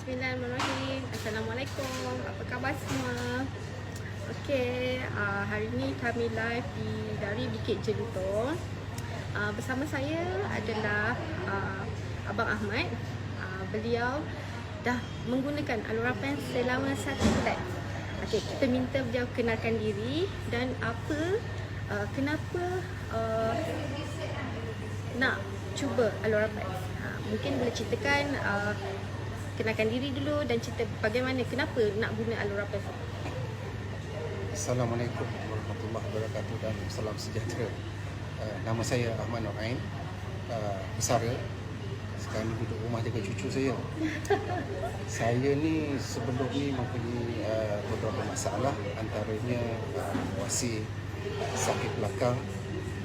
Bismillahirrahmanirrahim. Assalamualaikum. Apa khabar semua? Okey, hari ni kami live dari Bukit Jelutong. Bersama saya adalah Abang Ahmad. Beliau dah menggunakan Alura Pen selama 1 bulan. Okey, kita minta beliau kenalkan diri dan kenapa nak cuba Alura Pen. Mungkin boleh ceritakan, kenalkan diri dulu dan cerita bagaimana kenapa nak guna Alura Pen. Assalamualaikum warahmatullahi wabarakatuh dan salam sejahtera. Nama saya Ahmad Nur Ain, Besara. Sekarang duduk rumah jaga cucu saya. Saya ni sebelum ni mempunyai beberapa masalah, antaranya wasi, sakit belakang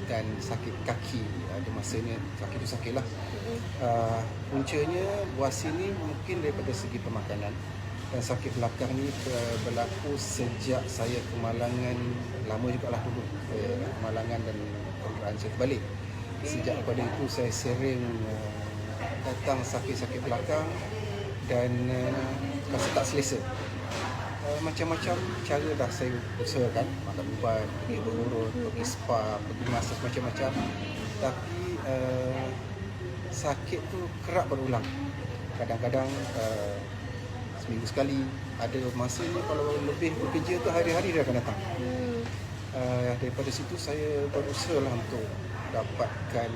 dan sakit kaki. Ada masanya kaki tu sakit lah. Puncanya wasi ni mungkin daripada segi pemakanan, dan sakit belakang ni berlaku sejak saya kemalangan, lama jugalah dulu, kemalangan dan kenderaan saya terbalik. Sejak pada itu saya sering datang sakit-sakit belakang dan rasa tak selesa. Macam-macam cara dah saya usahakan, makan ubat, pergi berurut, pergi spa, pergi masaj, macam-macam. Tapi sakit tu kerap berulang. Kadang-kadang seminggu sekali. Ada masa ni kalau lebih bekerja tu hari-hari dia akan datang. Daripada situ saya berusaha lah untuk dapatkan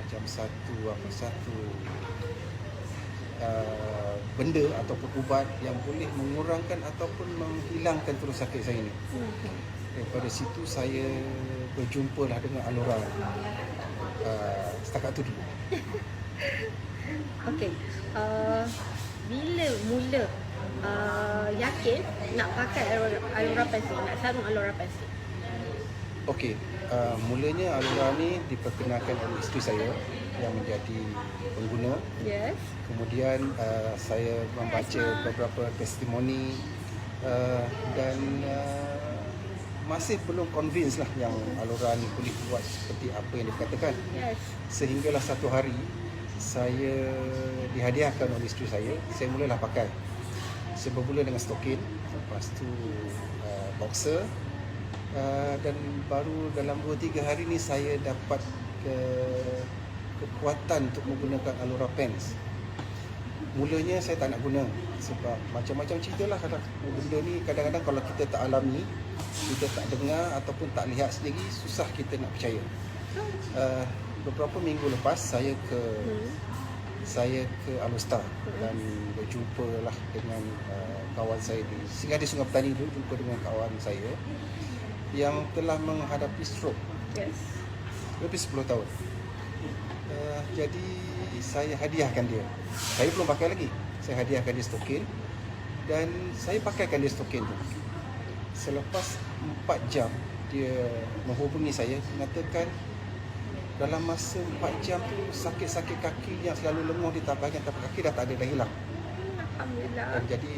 macam satu benda ataupun ubat yang boleh mengurangkan ataupun menghilangkan terus sakit saya ni. Daripada situ saya berjumpalah dengan Alura. Setakat tu dulu. Okey, bila mula yakin nak pakai Alura Pen, nak sarung Alura Pen? Okey, mulanya Alura ni diperkenalkan oleh isteri saya yang menjadi pengguna. Yes. Kemudian saya membaca beberapa testimoni dan masih belum convince lah yang Alura ni boleh buat seperti apa yang dikatakan. Yes. Sehinggalah satu hari saya dihadiahkan oleh isteri saya mulalah pakai. Saya bermula dengan stokin, lepas tu boxer, dan baru dalam 2-3 hari ni saya dapat kekuatan untuk menggunakan Alura Pens. Mulanya saya tak nak guna sebab macam-macam ceritalah, benda ni kadang-kadang kalau kita tak alami, kita tak dengar ataupun tak lihat sendiri, susah kita nak percaya. Beberapa minggu lepas saya ke Alustar dan berjumpa lah dengan kawan saya di Singgah di Sungai Petani dulu, jumpa dengan kawan saya yang telah menghadapi stroke. Yes. Lebih 10 tahun. Jadi saya hadiahkan dia. Saya belum pakai lagi. Saya hadiahkan dia stokin dan saya pakaikan dia stokin tu. Selepas 4 jam dia menghubungi saya, mengatakan dalam masa 4 jam tu sakit-sakit kaki yang selalu lenguh di bahagian tapak kaki dah tak ada, dah hilang. Alhamdulillah. Dan jadi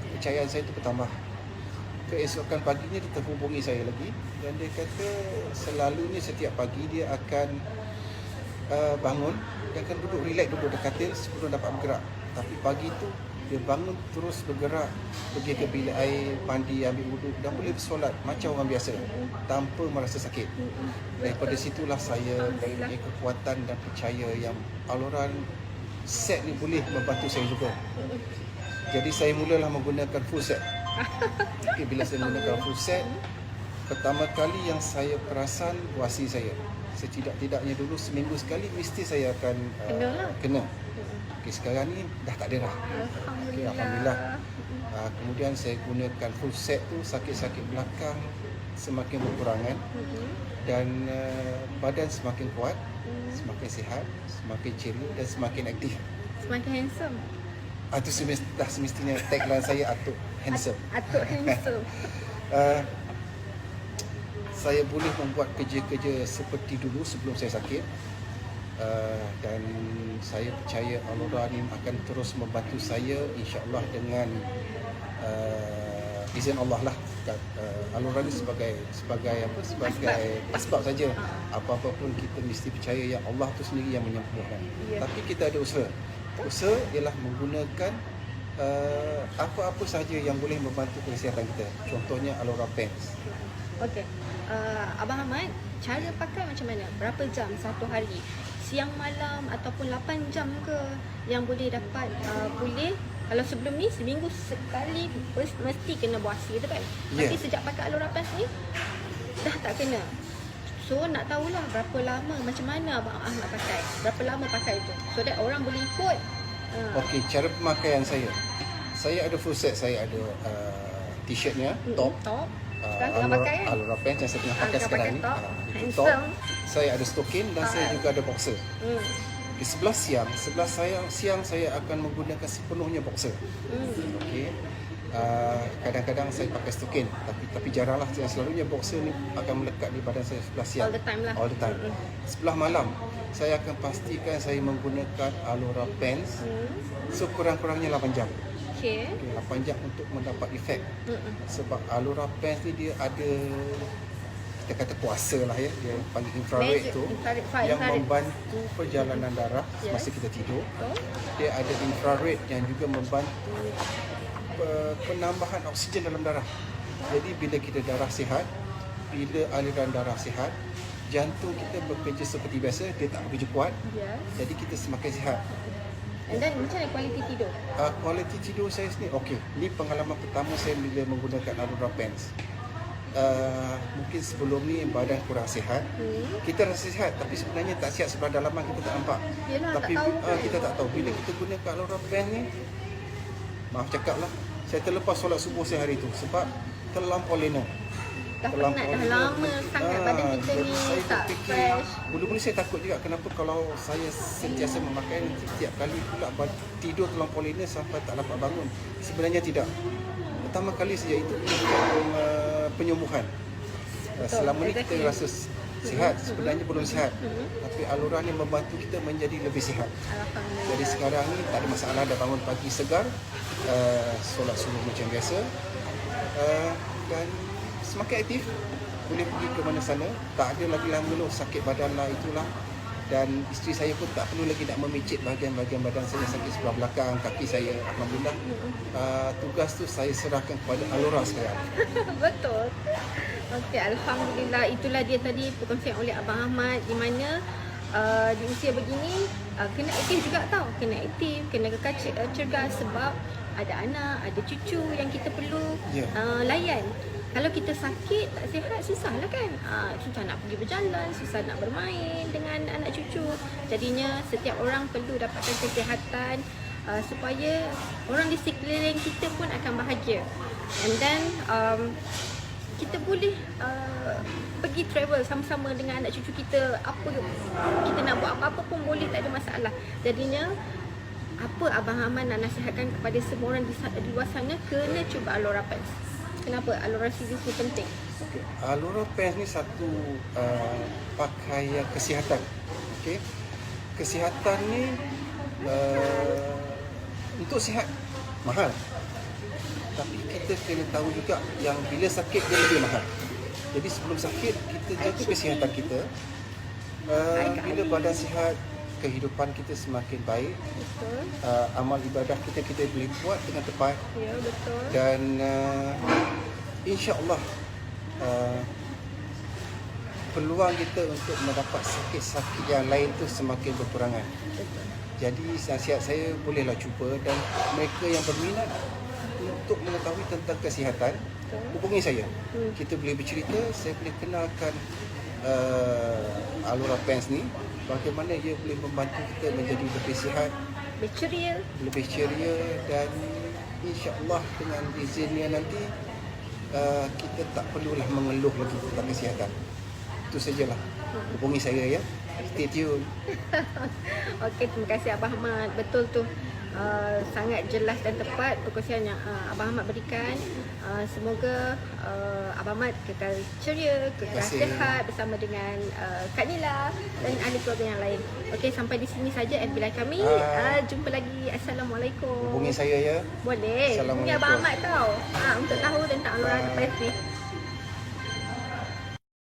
kepercayaan saya tu bertambah. Keesokan paginya dia terhubungi saya lagi dan dia kata selalunya setiap pagi dia akan bangun, dia akan duduk relax, duduk dekat katil sebelum dapat bergerak. Tapi pagi tu dia bangun terus bergerak, pergi ke bilik air, mandi, ambil wuduk dan boleh bersolat macam orang biasa tanpa merasa sakit. Daripada situlah saya mempunyai kekuatan dan percaya yang Alura set ni boleh membantu saya juga. Jadi saya mulalah menggunakan full set. Okay, bila saya menggunakan full set, pertama kali yang saya perasan wasi saya. Setidak-tidaknya dulu seminggu sekali mesti saya akan kena. Okay, sekarang ni dah tak ada dah. Okay, Alhamdulillah. Kemudian saya gunakan full set tu, sakit-sakit belakang semakin berkurangan dan badan semakin kuat, semakin sihat, semakin ceria dan semakin aktif. Semakin handsome. Itu dah semestinya tagline saya, Atuk Handsome. Atuk handsome. Saya boleh membuat kerja-kerja seperti dulu sebelum saya sakit, dan saya percaya Alura ni akan terus membantu saya, insya-Allah, dengan izin Allah lah. Alura ni sebagai asbab saja. Apa-apa pun kita mesti percaya yang Allah tu sendiri yang menyembuhkan. Tapi kita ada usaha. Usaha ialah menggunakan apa-apa sahaja yang boleh membantu kesihatan kita. Contohnya Alora Pens. Okey. Abang Ahmad, cara pakai macam mana? Berapa jam satu hari? Siang, malam ataupun 8 jam ke yang boleh dapat boleh? Kalau sebelum ni seminggu sekali mesti kena buasi tu kan. Tapi sejak pakai Alora Pens ni dah tak kena. So nak tahulah berapa lama, macam mana Abang Ahmad pakai. Berapa lama pakai tu. So that orang boleh ikut. Okey, cara pemakaian saya. Saya ada full set, saya ada t-shirtnya, top. Sekarang tengah pakai kan? Alora Pens yang saya tengah pakai tengah sekarang pakai ni. top. Top. Handsome. Saya ada stokin dan saya juga ada boxer. Di sebelah siang saya akan menggunakan sepenuhnya boxer. Okey. Kadang-kadang saya pakai stokin, tapi jaranglah. Yang selalunya boxer ni akan melekat di badan saya sebelah siang. All the time lah. All the time. Sebelah malam saya akan pastikan saya menggunakan Alora Pens sekurang-kurangnya 8 jam. Okay. 8 jam untuk mendapat efek. Sebab Alora Pens ni dia ada, kita kata kuasa lah ya, dia panggil infrared tu, yang membantu perjalanan darah semasa kita tidur. Dia ada infrared yang juga membantu penambahan oksigen dalam darah. Jadi bila kita darah sihat, bila aliran darah sihat, jantung kita bekerja seperti biasa, dia tak bekerja kuat. Jadi kita semakin sihat. And then macam mana kualiti tidur? Kualiti tidur saya sendiri okey. Ini pengalaman pertama saya bila menggunakan Alora Pens. Mungkin sebelum ni badan kurang sihat. Kita rasa sihat tapi sebenarnya tak sihat sebelah dalaman, kita tak nampak. Yelah, Tapi tak tahu kan? kita tak tahu bila kita gunakan Alora Pens ni, maaf cakap lah, saya terlepas solat subuh saya hari tu sebab terlampau lena. Dah penat, dah lama sangat badan kita ni tak fresh. Mula-mula saya takut juga kenapa kalau saya sentiasa memakai nanti tiap kali pula tidur terlampau lena sampai tak dapat bangun. Sebenarnya tidak. Pertama kali saja itu penyembuhan. Selama ni kita rasa sihat, sebenarnya belum sihat. Tapi Alora ni membantu kita menjadi lebih sihat. Jadi sekarang ni tak ada masalah, dah bangun pagi segar, solat subuh macam biasa, dan semakin aktif, boleh pergi ke mana sana, tak ada lagi mengeluh sakit badan lah itulah. Dan isteri saya pun tak perlu lagi nak memicit bahagian-bahagian badan saya sakit sebelah belakang, kaki saya. Alhamdulillah, tugas tu saya serahkan kepada Alora sekarang. Betul. Okey, alhamdulillah, itulah dia tadi perkongsian oleh Abang Ahmad di mana di usia begini kena aktif juga tau. Kena aktif, kena kekal cergas sebab ada anak, ada cucu yang kita perlu layan. Kalau kita sakit, tak sihat, susah lah kan. Susah nak pergi berjalan, susah nak bermain dengan anak cucu. Jadinya setiap orang perlu dapatkan kesihatan supaya orang di sekeliling kita pun akan bahagia. And then kita boleh pergi travel sama-sama dengan anak cucu kita. Apa kita nak buat apa-apa pun boleh, tak ada masalah. Jadinya apa Abang Ahmad nak nasihatkan kepada semua orang di luar sana, kena cuba Alora Pens. Kenapa Alora series ni penting? Okay. Alora Pens ni satu pakaian kesihatan. Okay. Kesihatan ni untuk sihat mahal. Tapi kita kena tahu juga yang bila sakit dia lebih mahal. Jadi sebelum sakit kita jaga kesihatan kita. Bila badan sihat, kehidupan kita semakin baik. Betul. Amal ibadah kita boleh buat dengan tepat. Ya, betul. Dan insya-Allah peluang kita untuk mendapat sakit-sakit yang lain tu semakin berkurangan. Betul. Jadi nasihat saya, bolehlah cuba, dan mereka yang berminat untuk mengetahui tentang kesihatan, hubungi saya. Kita boleh bercerita, saya boleh kenalkan Alora Pens ni, bagaimana ia boleh membantu kita menjadi lebih sihat, lebih ceria, dan insya-Allah dengan izinnya nanti kita tak perlulah mengeluh lagi tentang kesihatan. Itu sajalah. Hubungi saya ya. Stay tune. Okey, terima kasih Abang Ahmad. Betul tu. Sangat jelas dan tepat perkongsian yang Abang Ahmad berikan. Semoga Abang Ahmad kekal ceria, kekal sihat bersama dengan Kak Nila dan ahli keluarga yang lain. Okey, sampai di sini saja FB Live kami. Jumpa lagi. Assalamualaikum. Hubungi saya ya. Boleh. Hubungi Abang Ahmad tau. Untuk tahu tentang Alora Pens ni.